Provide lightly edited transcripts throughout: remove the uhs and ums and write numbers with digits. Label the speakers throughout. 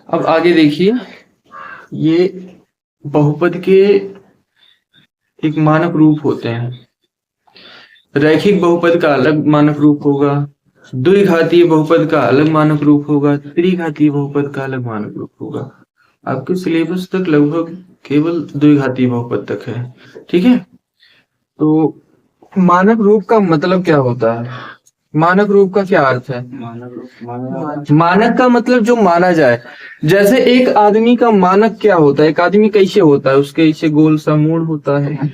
Speaker 1: अब आगे देखिए, ये बहुपद के एक मानक रूप होते हैं। रैखिक बहुपद का अलग मानक रूप होगा, द्विघातीय बहुपद का अलग मानक रूप होगा, त्रिघातीय बहुपद का अलग मानक रूप होगा। आपके सिलेबस तक लगभग केवल द्विघातीय बहुपद तक है, ठीक है। तो मानक रूप का मतलब क्या होता है? मानक रूप का क्या अर्थ है? मानक का मतलब जो माना जाए। जैसे एक आदमी का मानक क्या होता है? एक आदमी कैसे होता है? उसके ऐसे गोल सा मुंह होता है?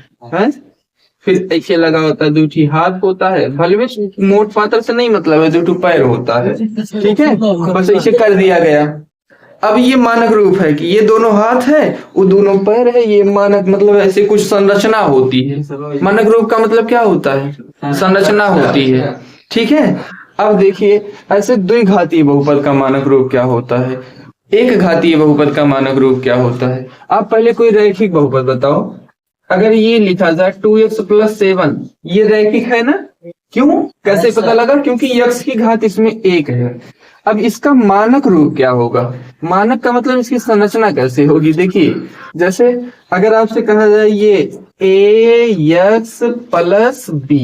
Speaker 1: फिर ऐसे लगा होता है, दूठी हाथ होता है, भले में मोट पात्र से नहीं मतलब है, दूठू पैर होता है, ठीक है, बस ऐसे कर दिया गया। अब ये मानक रूप है कि ये दोनों हाथ है, वो दोनों पैर है, ये मानक मतलब ऐसे कुछ संरचना होती है। मानक रूप का मतलब क्या होता है? संरचना होती है, ठीक है। अब देखिए, ऐसे द्विघातीय बहुपद का मानक रूप क्या होता है, एक घातीय बहुपद का मानक रूप क्या होता है। आप पहले कोई रैखिक बहुपद बताओ। अगर ये लिखा जाए 2x+7, ये रैखिक है ना? क्यों? कैसे पता लगा? क्योंकि x की घात इसमें 1 है। अब इसका मानक रूप क्या होगा? मानक का मतलब इसकी संरचना कैसे होगी? देखिए, जैसे अगर आपसे कहा जाए ये ax+b,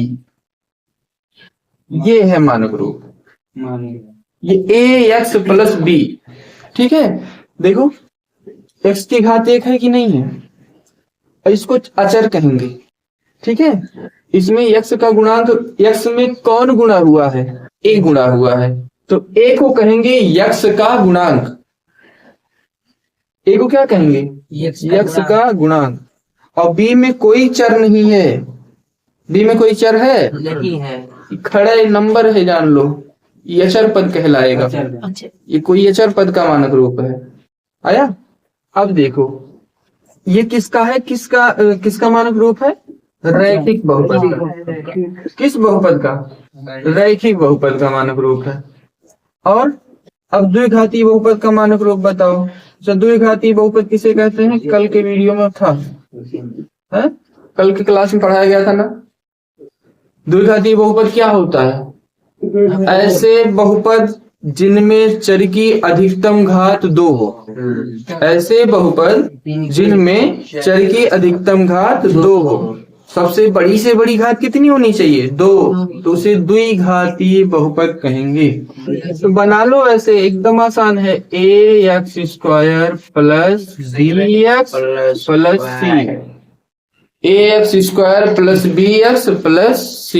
Speaker 1: ये है मानक रूप, ये ax+b, ठीक है। देखो, x की घात 1 है कि नहीं है, और इसको अचर कहेंगे, ठीक है। इसमें x का गुणांक, x में कौन गुणा हुआ है? a गुणा हुआ है, तो a को कहेंगे x का गुणांक। a को क्या कहेंगे? x का गुणांक। और b में कोई चर नहीं है, b में कोई चर है नहीं है, खड़े नंबर है, जान लो, ये अचर पद कहलाएगा। ये कोई अचर पद का मानक रूप है। आया? अब देखो, ये किसका है? किसका मानक रूप है? रैखिक बहुपद। किस बहुपद का? रैखिक बहुपद का मानक रूप है। और अब द्विघातीय बहुपद का मानक रूप बताओ। तो द्विघातीय बहुपद किसे कहते हैं? कल के वीडियो में था, है? कल के क्लास में पढ़ाया गया था ना। द्विघातीय बहुपद क्या होता है? ऐसे बहुपद जिनमें चर की अधिकतम घात 2 हो। ऐसे बहुपद जिनमें चर की अधिकतम घात 2 हो। सबसे बड़ी से बड़ी घात कितनी होनी चाहिए? 2, तो उसे द्विघातीय बहुपद कहेंगे। तो बना लो, ऐसे एकदम आसान है, ax² plus bx plus c, ax² plus bx plus c,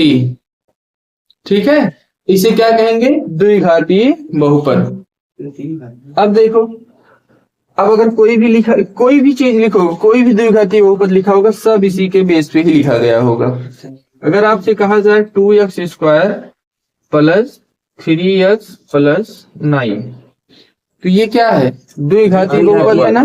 Speaker 1: ठीक है। इसे क्या कहेंगे? द्विघातीय बहुपद। अब देखो, अब अगर कोई भी चीज लिखो, कोई भी द्विघातीय बहुपद लिखा होगा, सब इसी के बेस पे ही लिखा गया होगा। अगर आपसे कहा जाए 2x² प्लस 3x प्लस 9, तो ये क्या है? द्विघातीय बहुपद है ना।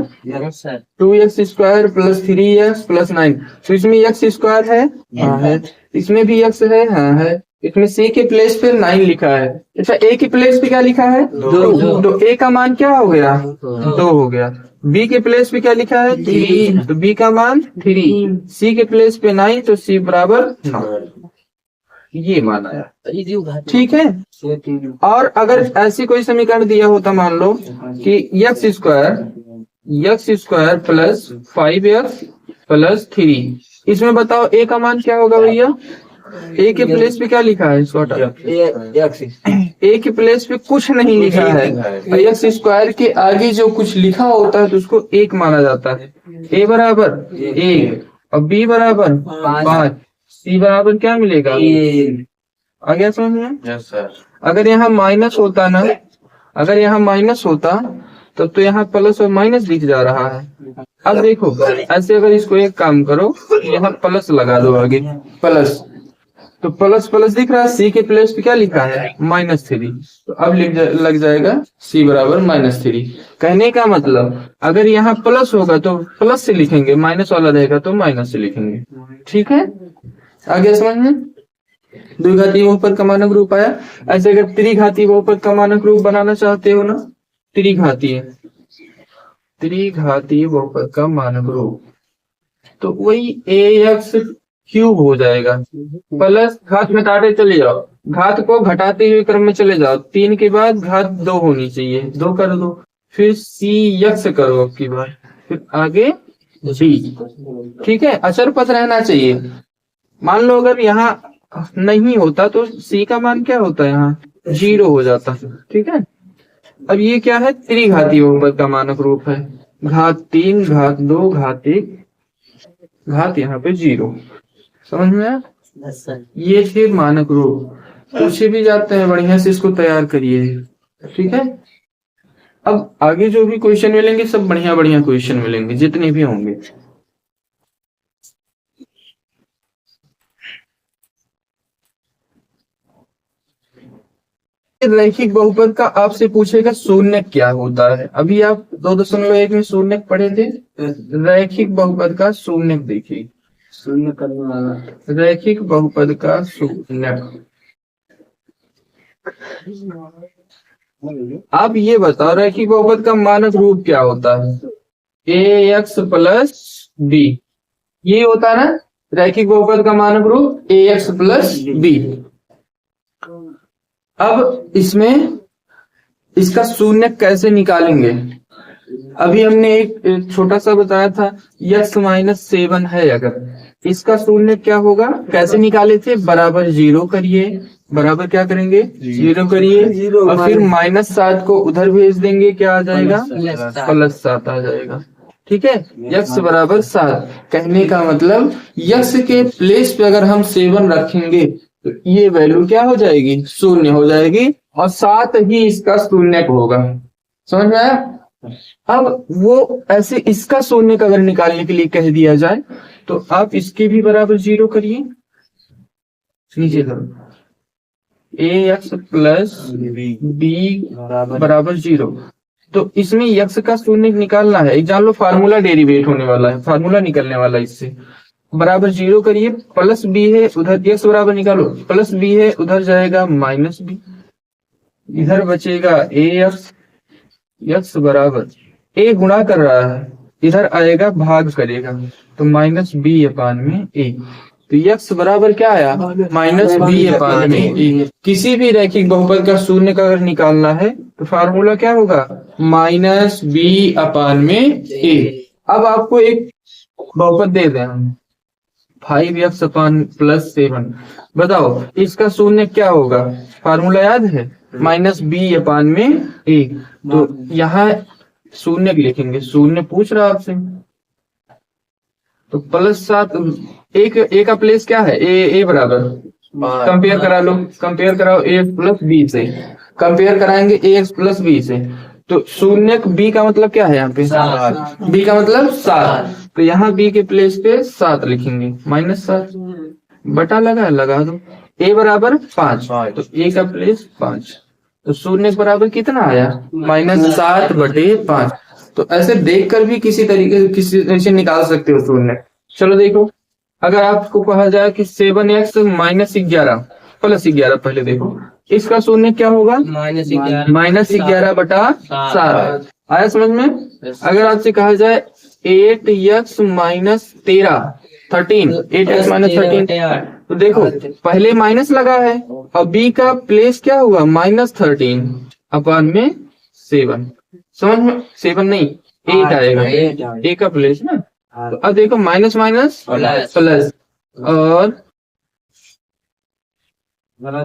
Speaker 1: 2x² प्लस 3x प्लस 9, तो इसमें x² है, हाँ है, इसमें भी x है, हाँ है, इसमें c के प्लेस पे 9 लिखा है। अच्छा, a के प्लेस पे क्या लिखा है? 2, तो a का मान क्या हो गया? 2 हो गया। b के प्लेस पे क्या लिखा है? 3, तो b का मान 3, c के प्लेस पे 9, तो c बराबर 9। ये मान आया, ठीक है। और अगर ऐसी कोई समीकरण दिया होता, मान लो कि x² प्लस 5x प्लस 3, इसमें बताओ a का मान क्या होगा भैया? a के प्लेस पे क्या लिखा है? a के प्लेस पे कुछ नहीं लिखा है, x² के आगे जो कुछ लिखा होता है तो उसको 1 माना जाता है। a बराबर 1 और b बराबर 5, c बराबर क्या मिलेगा? आ गया समझ में? Yes sir. अगर यहाँ माइनस होता ना, अगर यहाँ माइनस होता तब तो यहाँ प्लस और माइनस दिख जा रहा है। अब देखो, ऐसे अगर इसको एक काम करो, यहाँ प्लस लगा दो आगे, प्लस, तो प्लस प्लस दिख रहा है, सी के प्लेस पे क्या लिखा है? -3, तो अब लग जाएगा सी बराबर -3। कहने का मतलब, अगर यहाँ प्लस होगा तो प्लस से लिखेंगे, माइनस वाला रहेगा तो माइनस से लिखेंगे, ठीक है। आगे समझ में? द्विघातीय बहुपद का मानक रूप आया। ऐसे अगर त्रिघातीय बहुपद का मानक रूप बनाना चाहते हो ना, त्रिघातीय बहुपद का मानक रूप, तो वही ax³ हो जाएगा, प्लस घात घटाते चले जाओ, घात को घटाते हुए क्रम में चले जाओ, 3 के बाद घात 2 होनी चाहिए, 2 कर दो, फिर सी यक्स करो अब की बार, फिर आगे जी। ठीक है, अचर पद रहना चाहिए। मान लो अगर यहाँ नहीं होता तो सी का मान क्या होता है, यहाँ 0 हो जाता। ठीक है, अब ये क्या है, त्रिघाती बहुपद का मानक रूप है। घात 3, घात 2, घात 1, घात यहाँ पे 0। समझ में आया? ये थे मानक रूप। पूछे भी जाते हैं, बढ़िया से इसको तैयार करिए। ठीक है, अब आगे जो भी क्वेश्चन मिलेंगे सब बढ़िया बढ़िया क्वेश्चन मिलेंगे, जितने भी होंगे। रैखिक बहुपद का आपसे पूछेगा शून्य क्या होता है। अभी आप 2.1 में शून्य पढ़े थे। रैखिक बहुपद का शून्य देखिए, शून्य करने वाला रैखिक बहुपद का शून्य। आप ये बताओ रैखिक बहुपद का मानक रूप क्या होता है? ax प्लस बी, ये होता है ना रैखिक बहुपद का मानक रूप, ax प्लस बी। अब इसमें इसका शून्य कैसे निकालेंगे? अभी हमने एक छोटा सा बताया था, x माइनस 7 है, अगर इसका शून्य क्या होगा, कैसे निकाले थे? बराबर 0 करिए, बराबर क्या करेंगे, 0 करिए, और फिर -7 को उधर भेज देंगे, क्या आ जाएगा, +7 आ जाएगा। ठीक है, x बराबर 7 कहने का मतलब x के प्लेस पे अगर हम 7 रखेंगे तो ये वैल्यू क्या हो जाएगी, शून्य हो जाएगी, और साथ ही इसका शून्य होगा। समझ में आया? अब वो ऐसे इसका शून्य अगर निकालने के लिए कह दिया जाए तो आप इसके भी बराबर 0 करिए, नीचे करो, ax प्लस बी बराबर 0। तो इसमें यक्स का शून्य निकालना है, एक जान लो फार्मूला डेरिवेट होने वाला है, फार्मूला निकलने वाला है इससे। बराबर 0 करिए, प्लस बी है उधर, एक्स बराबर निकालो, प्लस बी है उधर जाएगा माइनस बी, इधर बचेगा ए एक्स, एक्स बराबर ए गुणा कर रहा है, इधर आएगा भाग करेगा, तो माइनस बी अपान में ए। तो एक्स बराबर क्या आया, माइनस बी अपान में ए। किसी भी रैखिक बहुपद का शून्य का अगर निकालना है तो फार्मूला क्या होगा, माइनस बी अपान में ए। अब आपको एक बहुपद दे दें हम, 5x अपान प्लस 7, बताओ इसका शून्य क्या होगा, फार्मूला याद है, माइनस बी अपान में ए। तो यहाँ शून्य लिखेंगे, शून्य पूछ रहा आपसे, तो +7, ए का प्लेस क्या है, ए बराबर, कंपेयर करा लो, कंपेयर कराओ ए प्लस बी से, कंपेयर कराएंगे ए एक्स प्लस बी से, तो शून्य बी का मतलब क्या है, यहाँ पे बी का मतलब 7, तो यहाँ बी के प्लेस पे 7 लिखेंगे, -7 बटा लगा दो, ए बराबर 5, तो ए का प्लेस 5, तो शून्य बराबर कितना आया, -7 बटे 5। तो ऐसे देखकर भी किसी तरीके से निकाल सकते हो शून्य। चलो देखो, अगर आपको कहा जाए कि 7x -11 प्लस 11, पहले देखो इसका शून्य क्या होगा, -11 बटा 7, आया समझ में? अगर आपसे कहा जाए 8x -13, 8x -13, तो देखो पहले माइनस लगा है और बी का प्लेस क्या हुआ, -13 अपान में 7, समझ में, 7 नहीं 8 आएगा, ए का प्लेस ना। तो अब देखो माइनस माइनस प्लस और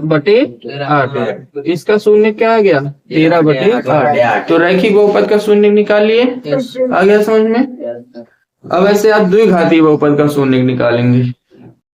Speaker 1: बटे 8, इसका शून्य क्या आ गया, 13 बटे 8। तो रैखिक बहुपद का शून्य निकाल लिए, आ गया समझ में? अब ऐसे आप द्विघाती बहुपद का शून्य निकालेंगे।